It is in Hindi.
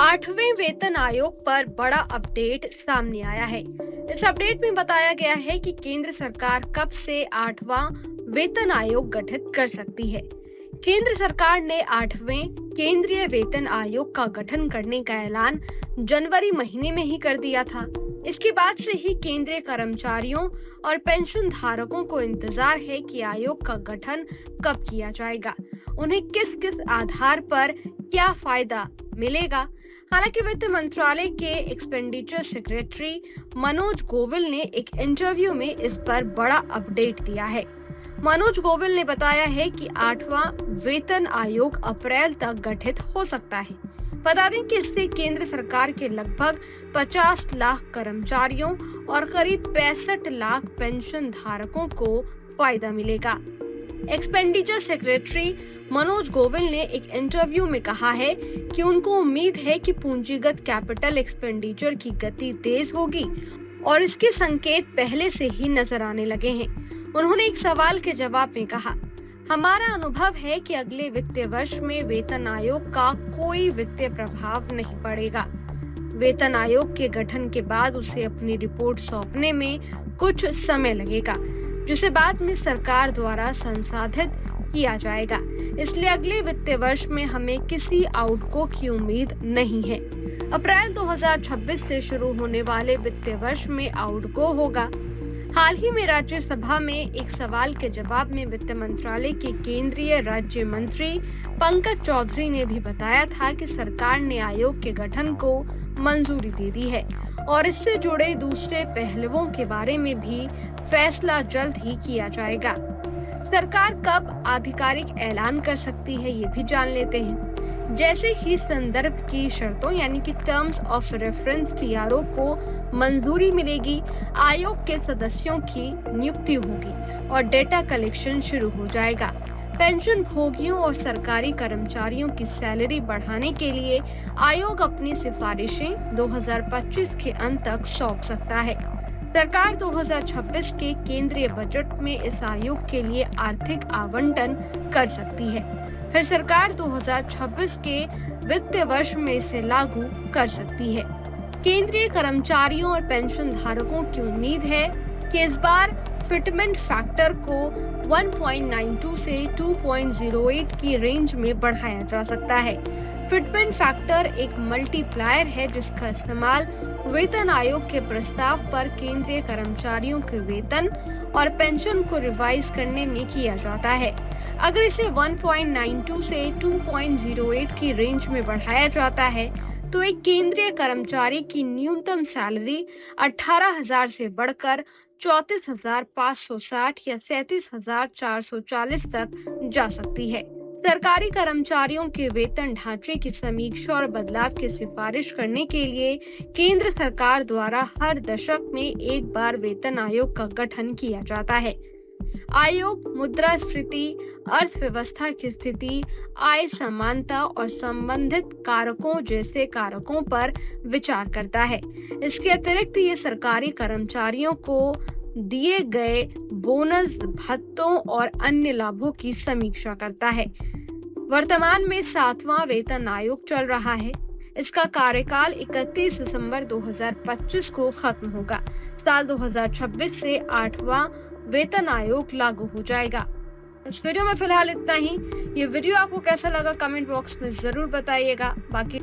8वें वेतन आयोग पर बड़ा अपडेट सामने आया है। इस अपडेट में बताया गया है कि केंद्र सरकार कब से 8वां वेतन आयोग गठित कर सकती है। केंद्र सरकार ने 8वें केंद्रीय वेतन आयोग का गठन करने का ऐलान जनवरी महीने में ही कर दिया था। इसके बाद से ही केंद्रीय कर्मचारियों और पेंशन धारकों को इंतजार है कि आयोग का गठन कब किया जाएगा, उन्हें किस किस आधार पर क्या फायदा मिलेगा। हालांकि वित्त मंत्रालय के एक्सपेंडिचर सेक्रेटरी मनोज गोविल ने एक इंटरव्यू में इस पर बड़ा अपडेट दिया है। मनोज गोविल ने बताया है कि 8वां वेतन आयोग अप्रैल तक गठित हो सकता है। बता दें कि इससे केंद्र सरकार के लगभग 50 लाख कर्मचारियों और करीब 65 लाख पेंशन धारकों को फायदा मिलेगा। एक्सपेंडिचर सेक्रेटरी मनोज गोविल ने एक इंटरव्यू में कहा है कि उनको उम्मीद है कि पूंजीगत कैपिटल एक्सपेंडिचर की गति तेज होगी और इसके संकेत पहले से ही नजर आने लगे हैं। उन्होंने एक सवाल के जवाब में कहा, हमारा अनुभव है कि अगले वित्तीय वर्ष में वेतन आयोग का कोई वित्तीय प्रभाव नहीं पड़ेगा। वेतन आयोग के गठन के बाद उसे अपनी रिपोर्ट सौंपने में कुछ समय लगेगा, जिसे बाद में सरकार द्वारा संसाधित किया जाएगा। इसलिए अगले वित्तीय वर्ष में हमें किसी आउटगो की उम्मीद नहीं है। अप्रैल 2026 से शुरू होने वाले वित्तीय वर्ष में आउटगो होगा। हाल ही में राज्यसभा में एक सवाल के जवाब में वित्त मंत्रालय के केंद्रीय राज्य मंत्री पंकज चौधरी ने भी बताया था कि सरकार ने आयोग के गठन को मंजूरी दे दी है और इससे जुड़े दूसरे पहलुओं के बारे में भी फैसला जल्द ही किया जाएगा। सरकार कब आधिकारिक ऐलान कर सकती है, ये भी जान लेते हैं। जैसे ही संदर्भ की शर्तों यानी कि टर्म्स ऑफ रेफरेंस TRO को मंजूरी मिलेगी, आयोग के सदस्यों की नियुक्ति होगी और डेटा कलेक्शन शुरू हो जाएगा। पेंशन भोगियों और सरकारी कर्मचारियों की सैलरी बढ़ाने के लिए आयोग अपनी सिफारिशें 2025 के अंत तक सौंप सकता है। सरकार 2026 के केंद्रीय बजट में इस आयोग के लिए आर्थिक आवंटन कर सकती है। फिर सरकार 2026 के वित्तीय वर्ष में इसे लागू कर सकती है। केंद्रीय कर्मचारियों और पेंशन धारकों की उम्मीद है कि इस बार फिटमेंट फैक्टर को 1.92 से 2.08 की रेंज में बढ़ाया जा सकता है। फिटमेंट फैक्टर एक मल्टीप्लायर है जिसका इस्तेमाल वेतन आयोग के प्रस्ताव पर केंद्रीय कर्मचारियों के वेतन और पेंशन को रिवाइज करने में किया जाता है। अगर इसे 1.92 से 2.08 की रेंज में बढ़ाया जाता है तो एक केंद्रीय कर्मचारी की न्यूनतम सैलरी 18,000 से बढ़कर 34,560 या 37,440 तक जा सकती है। सरकारी कर्मचारियों के वेतन ढांचे की समीक्षा और बदलाव की सिफारिश करने के लिए केंद्र सरकार द्वारा हर दशक में एक बार वेतन आयोग का गठन किया जाता है। आयोग मुद्रास्फीति, अर्थव्यवस्था की स्थिति, आय समानता और संबंधित कारकों जैसे कारकों पर विचार करता है। इसके अतिरिक्त ये सरकारी कर्मचारियों को दिए गए बोनस, भत्तों और अन्य लाभों की समीक्षा करता है। वर्तमान में 7वां वेतन आयोग चल रहा है। इसका कार्यकाल 31 दिसंबर 2025 को खत्म होगा। साल 2026 से 8वां वेतन आयोग लागू हो जाएगा। इस वीडियो में फिलहाल इतना ही। ये वीडियो आपको कैसा लगा कमेंट बॉक्स में जरूर बताइएगा। बाकी